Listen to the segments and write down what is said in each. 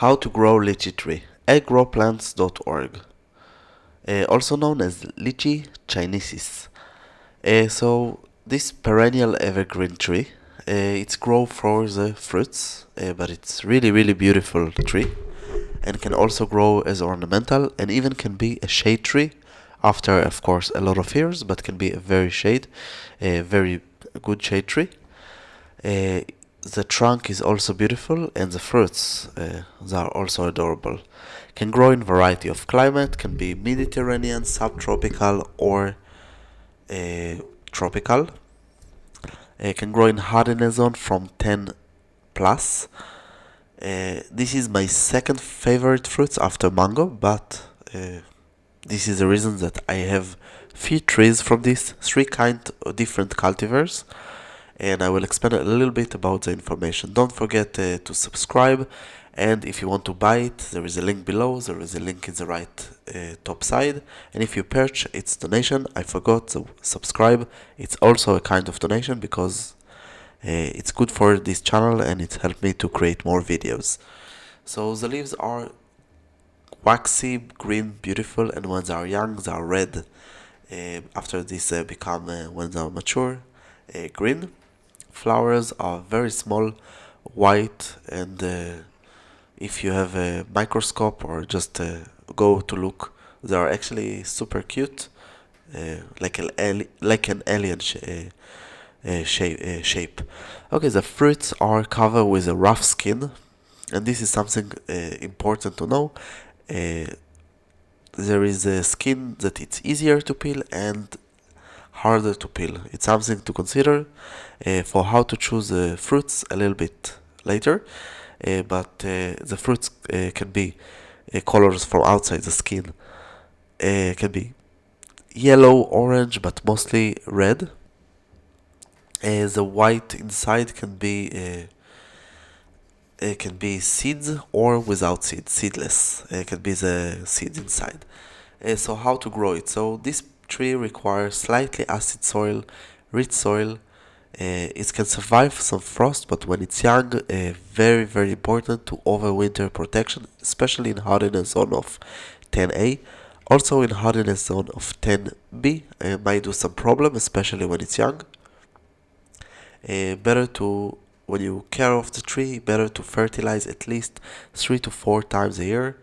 How to grow lychee tree. Agrowplants.org. Also known as Lychee chinensis. So this perennial evergreen tree, it's grow for the fruits, but it's really beautiful tree, and can also grow as ornamental, and even can be a shade tree after, of course, a lot of years, but can be a very good shade tree. Uh, the trunk is also beautiful, and the fruits they are also adorable. Can grow in variety of climate, can be Mediterranean, subtropical, or uh, tropical. Can grow in hardiness zone from 10 plus. This is my second favorite fruits after mango, but this is the reason that I have few trees from this, three kind of different cultivars, and I will explain a little bit about the information. Don't forget to subscribe, and if you want to buy it, there is a link below, there is a link in the right top side, and if you purchase, it's donation. I forgot to subscribe, it's also a kind of donation because it's good for this channel and it helped me to create more videos. So the leaves are waxy, green, beautiful, and when they are young, they are red. After this become, when they are mature, green. Flowers are very small, white, and if you have a microscope or just go to look, they are actually super cute, like an alien shape. Okay, the fruits are covered with a rough skin, and this is something important to know. Uh, there is a skin that it's easier to peel and harder to peel. It's something to consider for how to choose fruits a little bit later. But the fruits can be colors from outside the skin. Can be yellow, orange, but mostly red. The white inside can be seeds or without seeds, seedless. It can be the seeds inside. So how to grow it? So this tree requires slightly acid soil, rich soil. It can survive some frost, but when it's young, very important to overwinter protection, especially in hardiness zone of 10A. Also in hardiness zone of 10B, might do some problem, especially when it's young. Better to, when you care of the tree, better to fertilize at least 3 to 4 times a year.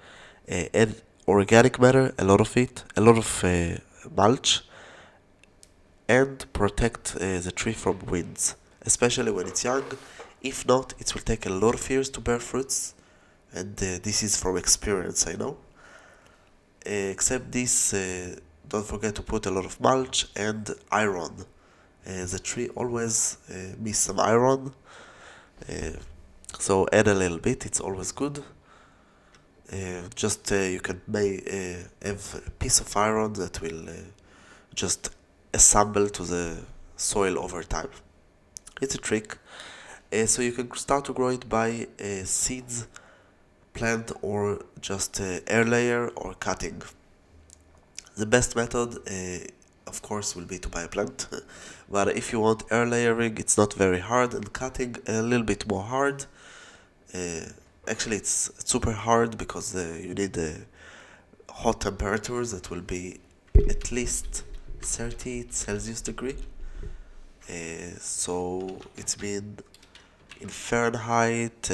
Add organic matter, a lot of it, a lot of mulch, and protect the tree from winds, especially when it's young. If not, it will take a lot of years to bear fruits, and this is from experience, I know. Except this, don't forget to put a lot of mulch and iron. The tree always miss some iron, uh, so add a little bit, it's always good. Just you can have a piece of iron that will just assemble to the soil over time. It's a trick. So you can start to grow it by seeds, plant, or just air layer or cutting. The best method, of course, will be to buy a plant. But if you want air layering, it's not very hard, and cutting a little bit more hard. Uh, Actually, it's super hard because you need hot temperatures that will be at least 30 Celsius degree. So it's been in Fahrenheit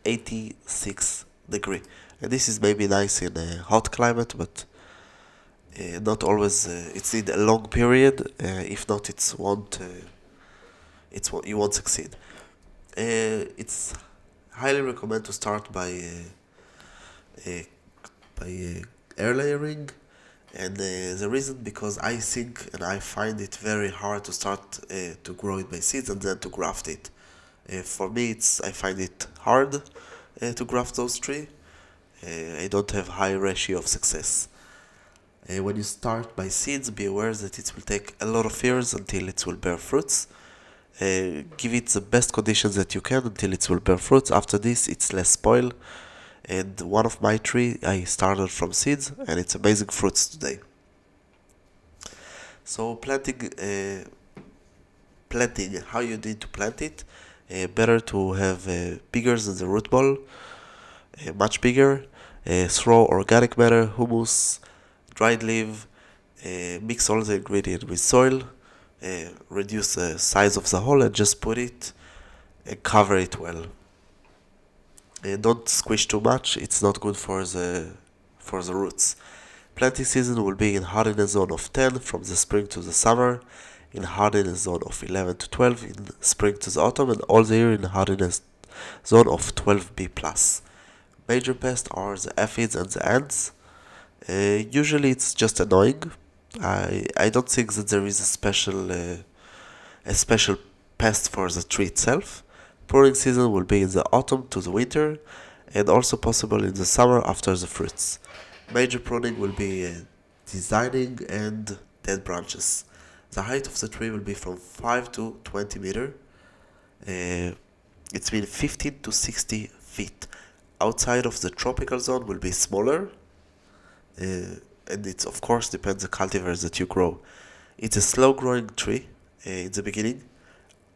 86 degree. And this is maybe nice in a hot climate, but not always. It's in a long period. If not, you won't succeed. It's highly recommend to start uh, air layering, and the reason because I think and I find it very hard to start to grow it by seeds and then to graft it. For me, I find it hard to graft those trees. I don't have high ratio of success. When you start by seeds, be aware that it will take a lot of years until it will bear fruits. Give it the best conditions that you can until it will bear fruits. After this, it's less spoil. And one of my tree, I started from seeds, and it's amazing fruits today. So planting, how you need to plant it. Better to have bigger than the root ball. much bigger. Throw organic matter, humus, dried leaf, mix all the ingredients with soil, reduce the size of the hole and just put it and cover it well. Don't squish too much, it's not good for the roots. Planting season will be in hardiness zone of 10 from the spring to the summer, in hardiness zone of 11 to 12 in spring to the autumn, and all the year in hardiness zone of 12B+. Major pests are the aphids and the ants. Usually it's just annoying. I don't think that there is a special pest for the tree itself. Pruning season will be in the autumn to the winter, and also possible in the summer after the fruits. Major pruning will be designing and dead branches. The height of the tree will be from 5 to 20 meter. It's been 15 to 60 feet. Outside of the tropical zone will be smaller, and it of course depends the cultivars that you grow. It's a slow growing tree in the beginning.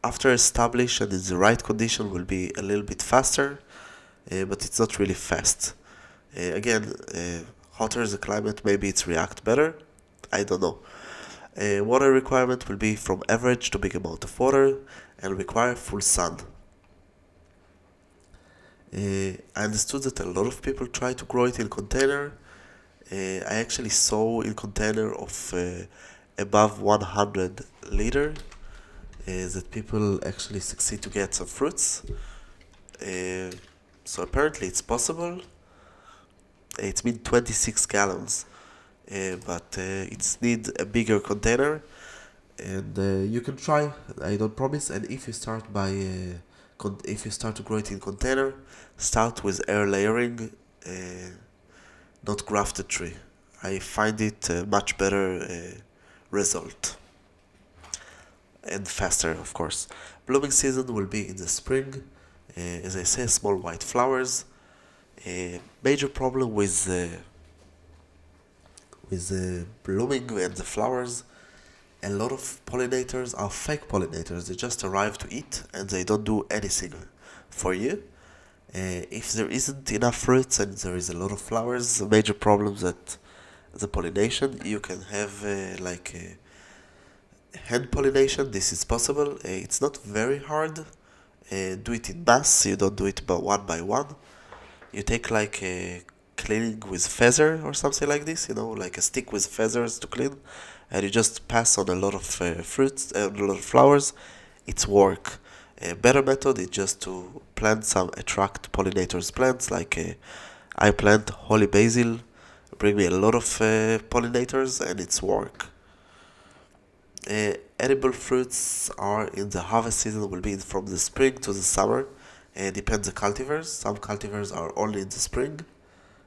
After established and in the right condition will be a little bit faster, but it's not really fast. Again, hotter the climate, maybe it's react better. I don't know. Water requirement will be from average to big amount of water and require full sun. I understood that a lot of people try to grow it in container. I actually saw in container of above 100 liter that people actually succeed to get some fruits. So apparently it's possible. It's been 26 gallons, but it's need a bigger container, and you can try. I don't promise. And if you start if you start to grow it in container, start with air layering, not grafted tree. I find it a much better result and faster, of course. Blooming season will be in the spring. As I say, small white flowers. Major problem with the blooming and the flowers. A lot of pollinators are fake pollinators. They just arrive to eat and they don't do anything for you. If there isn't enough fruits and there is a lot of flowers, the major problem that the pollination, you can have hand pollination. This is possible. It's not very hard. Do it in mass. You don't do it by one. You take like a cleaning with feather or something like this, like a stick with feathers to clean, and you just pass on a lot of fruits and a lot of flowers. It's work. A better method is just to plant some attract pollinators plants, like I plant holy basil, bring me a lot of pollinators, and it's work. Edible fruits are in the harvest season will be from the spring to the summer. Depends the cultivars. Some cultivars are only in the spring,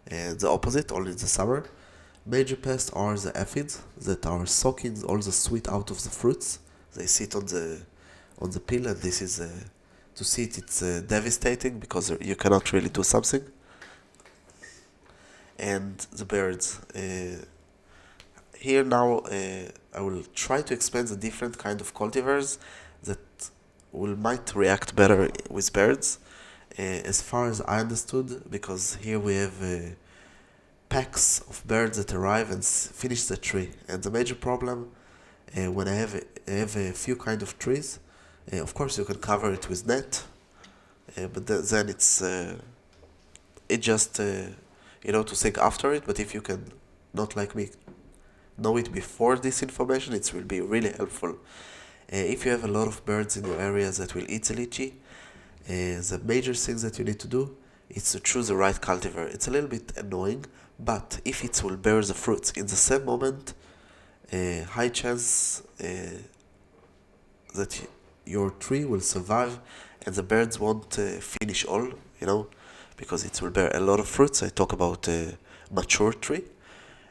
and the opposite, only in the summer. Major pests are the aphids that are sucking all the sweet out of the fruits. They sit on the peel, and this is to see it. It's devastating because you cannot really do something. And the birds. Here now, I will try to explain the different kind of cultivars that might react better with birds. As far as I understood, because here we have packs of birds that arrive and finish the tree. And the major problem when I have a few kind of trees, of course you can cover it with net, but then it just to think after it. But if you can, not like me, know it before this information, it will be really helpful. If you have a lot of birds in your area that will eat the lychee, the major things that you need to do is to choose the right cultivar. It's a little bit annoying, but if it will bear the fruits in the same moment, high chance that your tree will survive and the birds won't finish all, because it will bear a lot of fruits. I talk about a mature tree,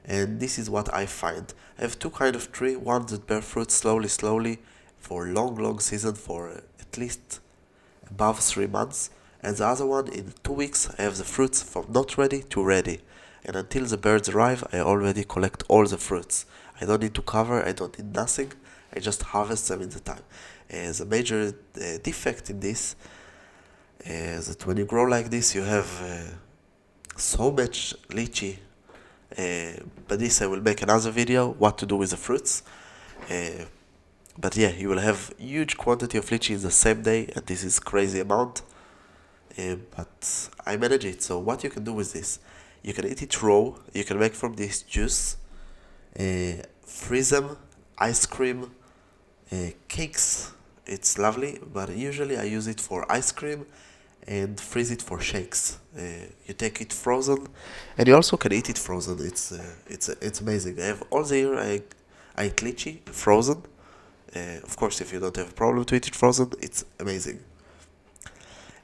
and this is what I find. I have two kind of tree, one that bear fruit slowly for long season, for at least above 3 months, and the other one in 2 weeks I have the fruits from not ready to ready, and until the birds arrive I already collect all the fruits. I don't need to cover, I don't need nothing, I just harvest them in the time. The major defect in this is that when you grow like this you have so much lychee, but this I will make another video what to do with the fruits. Uh, but yeah, you will have huge quantity of lychee in the same day, and this is crazy amount. But I manage it. So what you can do with this, you can eat it raw. You can make from this juice, freeze them, ice cream, cakes. It's lovely, but usually I use it for ice cream and freeze it for shakes. You take it frozen, and you also can eat it frozen. It's amazing. I have all the year I eat lychee frozen. Of course, if you don't have a problem to eat it frozen, it's amazing.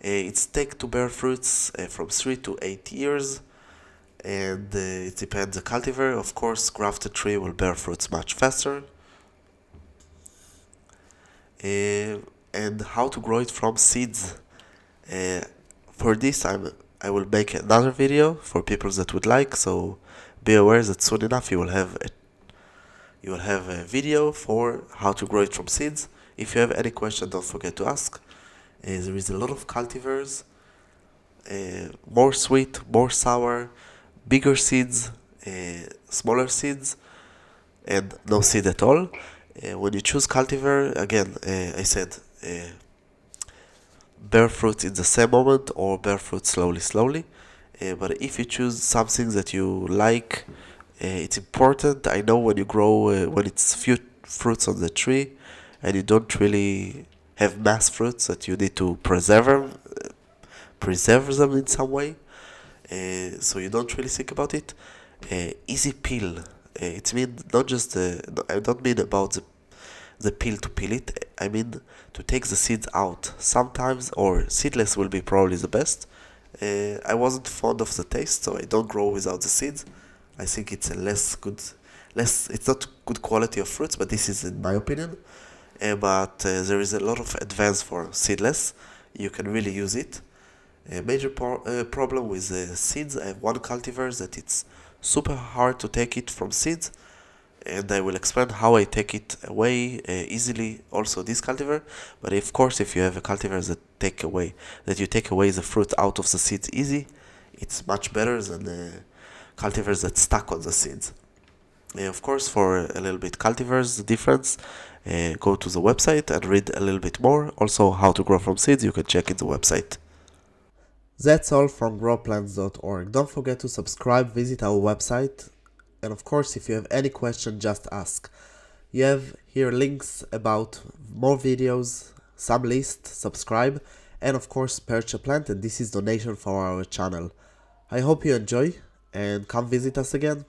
It's take to bear fruits from 3 to 8 years, and it depends the cultivar. Of course, grafted tree will bear fruits much faster. And how to grow it from seeds. Uh, for this, I will make another video for people that would like. So be aware that soon enough you will have a video for how to grow it from seeds. If you have any question, don't forget to ask. There is a lot of cultivars, more sweet, more sour, bigger seeds, smaller seeds, and no seed at all. When you choose cultivar, again, I said, bear fruit in the same moment or bear fruit slowly. But if you choose something that you like, it's important. I know when you grow, when it's few fruits on the tree, and you don't really have mass fruits that you need to preserve them in some way. So you don't really think about it. Easy peel. It means not just I don't mean about the peel to peel it. I mean to take the seeds out. Sometimes, or seedless will be probably the best. I wasn't fond of the taste, so I don't grow without the seeds. I think it's a it's not good quality of fruits, but this is in my opinion. But there is a lot of advance for seedless. You can really use it. A major problem with seeds, I have one cultivar that it's super hard to take it from seeds, and I will explain how I take it away easily. Also, this cultivar, but of course, if you have a cultivar that you take away the fruit out of the seeds easy, it's much better than cultivars that stuck on the seeds. Of course, for a little bit cultivars, the difference, go to the website and read a little bit more. Also, how to grow from seeds, you can check in the website. That's all from growplants.org. Don't forget to subscribe, visit our website, and of course, if you have any question, just ask. You have here links about more videos, some list, subscribe, and of course, purchase a plant, and this is donation for our channel. I hope you enjoy, and come visit us again.